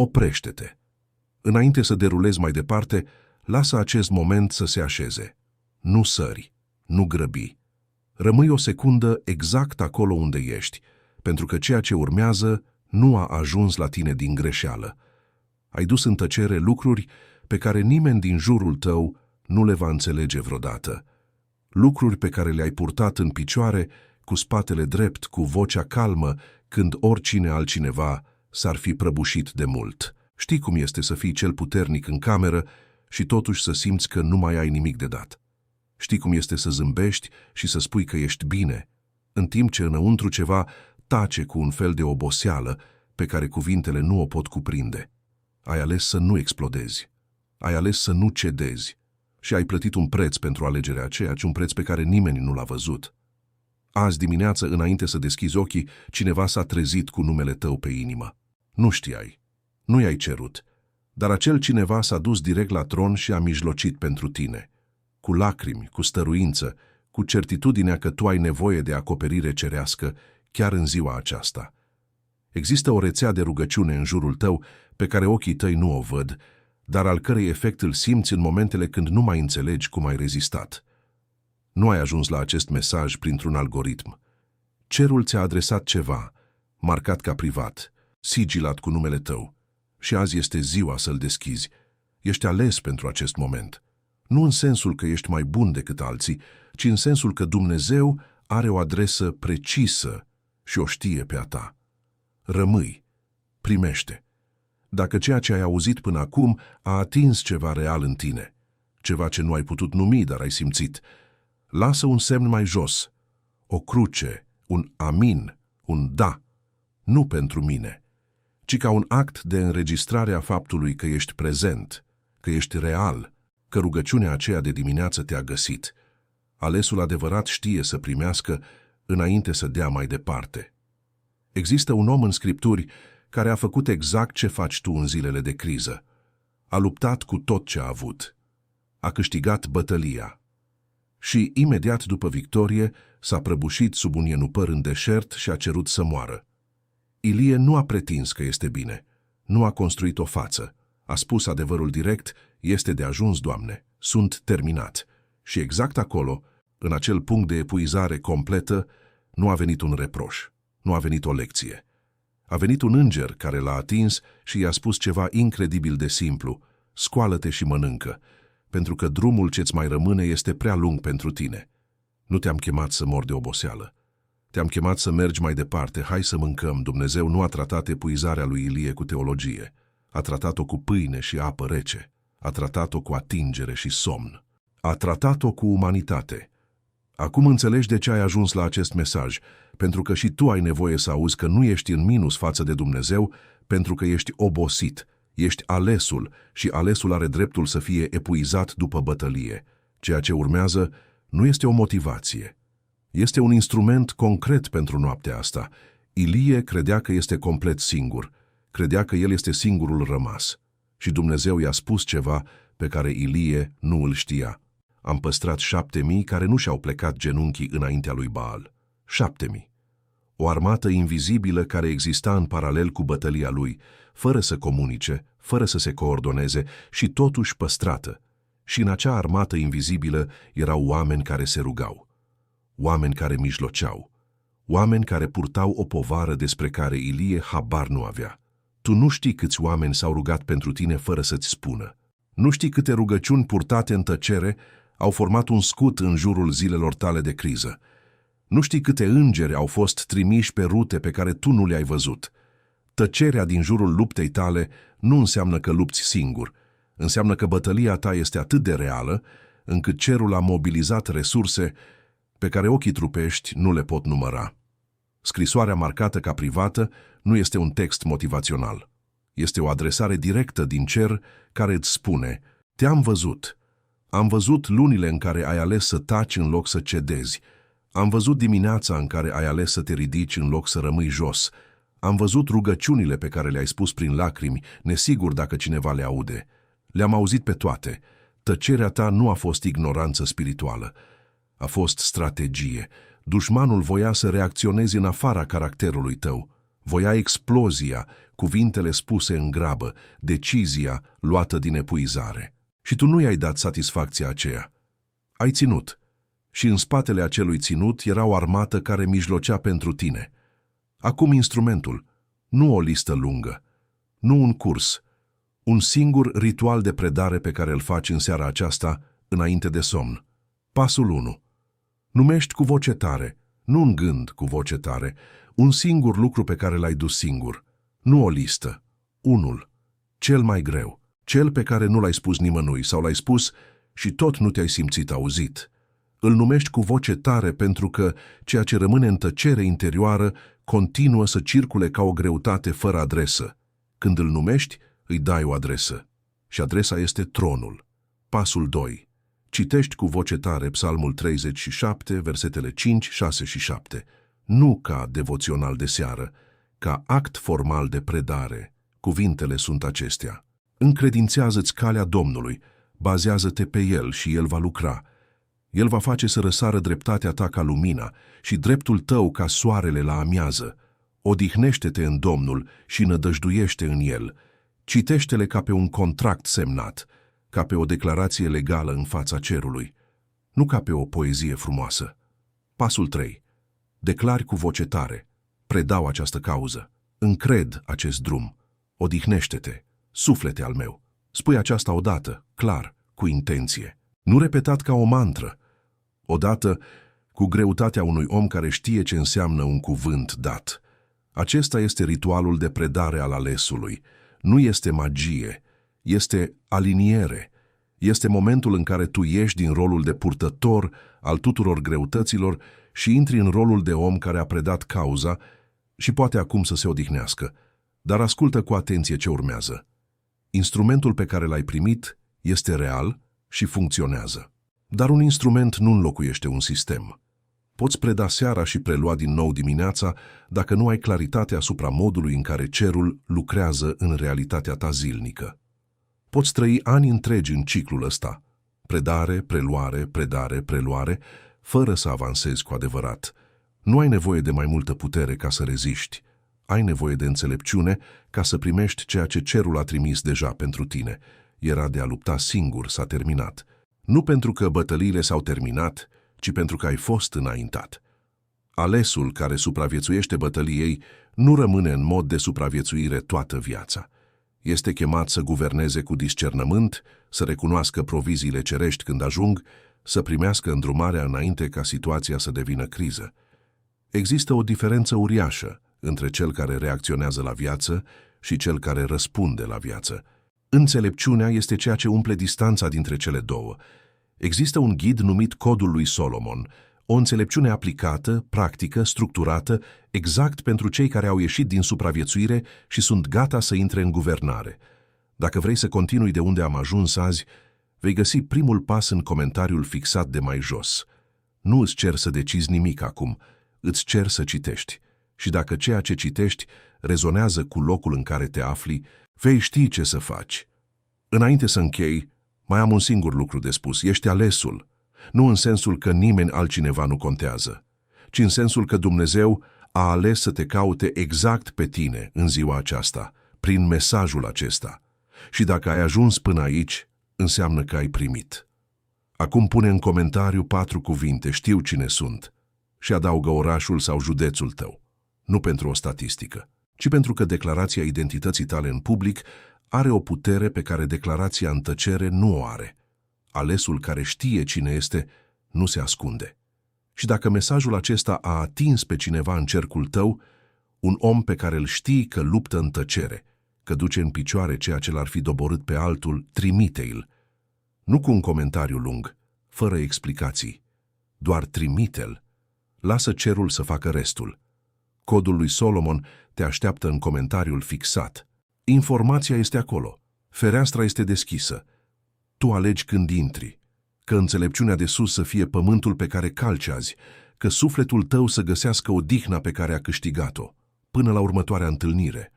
Oprește-te. Înainte să derulezi mai departe, lasă acest moment să se așeze. Nu sări, nu grăbi. Rămâi o secundă exact acolo unde ești, pentru că ceea ce urmează nu a ajuns la tine din greșeală. Ai dus în tăcere lucruri pe care nimeni din jurul tău nu le va înțelege vreodată. Lucruri pe care le-ai purtat în picioare, cu spatele drept, cu vocea calmă, când oricine altcineva s-ar fi prăbușit de mult. Știi cum este să fii cel puternic în cameră și totuși să simți că nu mai ai nimic de dat. Știi cum este să zâmbești și să spui că ești bine, în timp ce înăuntru ceva tace cu un fel de oboseală pe care cuvintele nu o pot cuprinde. Ai ales să nu explodezi. Ai ales să nu cedezi. Și ai plătit un preț pentru alegerea aceea, un preț pe care nimeni nu l-a văzut. Azi dimineață, înainte să deschizi ochii, cineva s-a trezit cu numele tău pe inimă. Nu știai. Nu i-ai cerut. Dar acel cineva s-a dus direct la tron și a mijlocit pentru tine. Cu lacrimi, cu stăruință, cu certitudinea că tu ai nevoie de acoperire cerească chiar în ziua aceasta. Există o rețea de rugăciune în jurul tău pe care ochii tăi nu o văd, dar al cărei efect îl simți în momentele când nu mai înțelegi cum ai rezistat. Nu ai ajuns la acest mesaj printr-un algoritm. Cerul ți-a adresat ceva, marcat ca privat, sigilat cu numele tău, și azi este ziua să-l deschizi. Ești ales pentru acest moment. Nu în sensul că ești mai bun decât alții, ci în sensul că Dumnezeu are o adresă precisă și o știe pe a ta. Rămâi, primește. Dacă ceea ce ai auzit până acum a atins ceva real în tine, ceva ce nu ai putut numi, dar ai simțit, lasă un semn mai jos, o cruce, un amin, un da, nu pentru mine, ci ca un act de înregistrare a faptului că ești prezent, că ești real, că rugăciunea aceea de dimineață te-a găsit. Alesul adevărat știe să primească înainte să dea mai departe. Există un om în Scripturi care a făcut exact ce faci tu în zilele de criză. A luptat cu tot ce a avut. A câștigat bătălia. Și, imediat după victorie, s-a prăbușit sub un ienupăr în deșert și a cerut să moară. Ilie nu a pretins că este bine. Nu a construit o față. A spus adevărul direct: este de ajuns, Doamne, sunt terminat. Și exact acolo, în acel punct de epuizare completă, nu a venit un reproș, nu a venit o lecție. A venit un înger care l-a atins și i-a spus ceva incredibil de simplu: scoală-te și mănâncă, pentru că drumul ce-ți mai rămâne este prea lung pentru tine. Nu te-am chemat să mori de oboseală. Te-am chemat să mergi mai departe, hai să mâncăm. Dumnezeu nu a tratat epuizarea lui Ilie cu teologie. A tratat-o cu pâine și apă rece. A tratat-o cu atingere și somn. A tratat-o cu umanitate. Acum înțelegi de ce ai ajuns la acest mesaj, pentru că și tu ai nevoie să auzi că nu ești în minus față de Dumnezeu, pentru că ești obosit, ești alesul și alesul are dreptul să fie epuizat după bătălie. Ceea ce urmează nu este o motivație. Este un instrument concret pentru noaptea asta. Ilie credea că este complet singur, credea că el este singurul rămas. Și Dumnezeu i-a spus ceva pe care Ilie nu îl știa. Am păstrat 7.000 care nu și-au plecat genunchii înaintea lui Baal. 7.000. O armată invizibilă care exista în paralel cu bătălia lui, fără să comunice, fără să se coordoneze și totuși păstrată. Și în acea armată invizibilă erau oameni care se rugau, oameni care mijloceau, oameni care purtau o povară despre care Ilie habar nu avea. Tu nu știi câți oameni s-au rugat pentru tine fără să-ți spună. Nu știi câte rugăciuni purtate în tăcere au format un scut în jurul zilelor tale de criză. Nu știi câte îngeri au fost trimiși pe rute pe care tu nu le-ai văzut. Tăcerea din jurul luptei tale nu înseamnă că lupți singur. Înseamnă că bătălia ta este atât de reală, încât cerul a mobilizat resurse pe care ochii trupești nu le pot număra. Scrisoarea marcată ca privată nu este un text motivațional. Este o adresare directă din cer care îți spune: te-am văzut. Am văzut lunile în care ai ales să taci în loc să cedezi. Am văzut dimineața în care ai ales să te ridici în loc să rămâi jos. Am văzut rugăciunile pe care le-ai spus prin lacrimi, nesigur dacă cineva le aude. Le-am auzit pe toate. Tăcerea ta nu a fost ignoranță spirituală. A fost strategie. Dușmanul voia să reacționezi în afara caracterului tău. Voia explozia, cuvintele spuse în grabă, decizia luată din epuizare. Și tu nu i-ai dat satisfacția aceea. Ai ținut. Și în spatele acelui ținut era o armată care mijlocea pentru tine. Acum instrumentul, nu o listă lungă, nu un curs, un singur ritual de predare pe care îl faci în seara aceasta, înainte de somn. Pasul 1. Numești cu voce tare, nu un gând cu voce tare, un singur lucru pe care l-ai dus singur, nu o listă. Unul, cel mai greu, cel pe care nu l-ai spus nimănui sau l-ai spus și tot nu te-ai simțit auzit. Îl numești cu voce tare pentru că ceea ce rămâne în tăcere interioară continuă să circule ca o greutate fără adresă. Când îl numești, îi dai o adresă. Și adresa este tronul. Pasul 2. Citești cu voce tare Psalmul 37, versetele 5, 6 și 7. Nu ca devoțional de seară, ca act formal de predare. Cuvintele sunt acestea. Încredințează-ți calea Domnului, bazează-te pe El și El va lucra. El va face să răsară dreptatea ta ca lumina și dreptul tău ca soarele la amiază. Odihnește-te în Domnul și nădăjduiește în El. Citește-le ca pe un contract semnat, ca pe o declarație legală în fața cerului, nu ca pe o poezie frumoasă. Pasul 3. Declari cu voce tare. Predau această cauză. Încred acest drum. Odihnește-te, suflete al meu. Spui aceasta odată, clar, cu intenție. Nu repetat ca o mantră. Odată, cu greutatea unui om care știe ce înseamnă un cuvânt dat. Acesta este ritualul de predare al alesului. Nu este magie, este aliniere. Este momentul în care tu ieși din rolul de purtător al tuturor greutăților și intri în rolul de om care a predat cauza și poate acum să se odihnească. Dar ascultă cu atenție ce urmează. Instrumentul pe care l-ai primit este real și funcționează. Dar un instrument nu înlocuiește un sistem. Poți preda seara și prelua din nou dimineața dacă nu ai claritate asupra modului în care cerul lucrează în realitatea ta zilnică. Poți trăi ani întregi în ciclul ăsta, predare, preluare, predare, preluare, fără să avansezi cu adevărat. Nu ai nevoie de mai multă putere ca să reziști. Ai nevoie de înțelepciune ca să primești ceea ce cerul a trimis deja pentru tine. Era de a lupta singur, s-a terminat. Nu pentru că bătăliile s-au terminat, ci pentru că ai fost înaintat. Alesul care supraviețuiește bătăliei nu rămâne în mod de supraviețuire toată viața. Este chemat să guverneze cu discernământ, să recunoască proviziile cerești când ajung, să primească îndrumarea înainte ca situația să devină criză. Există o diferență uriașă între cel care reacționează la viață și cel care răspunde la viață. Înțelepciunea este ceea ce umple distanța dintre cele două. Există un ghid numit Codul lui Solomon, o înțelepciune aplicată, practică, structurată, exact pentru cei care au ieșit din supraviețuire și sunt gata să intre în guvernare. Dacă vrei să continui de unde am ajuns azi, vei găsi primul pas în comentariul fixat de mai jos. Nu îți cer să decizi nimic acum, îți cer să citești. Și dacă ceea ce citești rezonează cu locul în care te afli, vei ști ce să faci. Înainte să închei, mai am un singur lucru de spus. Ești alesul. Nu în sensul că nimeni altcineva nu contează, ci în sensul că Dumnezeu a ales să te caute exact pe tine în ziua aceasta, prin mesajul acesta. Și dacă ai ajuns până aici, înseamnă că ai primit. Acum pune în comentariu 4 cuvinte, știu cine sunt, și adaugă orașul sau județul tău. Nu pentru o statistică, ci pentru că declarația identității tale în public are o putere pe care declarația în tăcere nu o are. Alesul care știe cine este nu se ascunde. Și dacă mesajul acesta a atins pe cineva în cercul tău, un om pe care îl știi că luptă în tăcere, că duce în picioare ceea ce l-ar fi doborât pe altul, trimite-l. Nu cu un comentariu lung, fără explicații, doar trimite-l. Lasă cerul să facă restul. Codul lui Solomon te așteaptă în comentariul fixat. Informația este acolo, fereastra este deschisă. Tu alegi când intri, că înțelepciunea de sus să fie pământul pe care calci azi, că sufletul tău să găsească odihna pe care a câștigat-o. Până la următoarea întâlnire.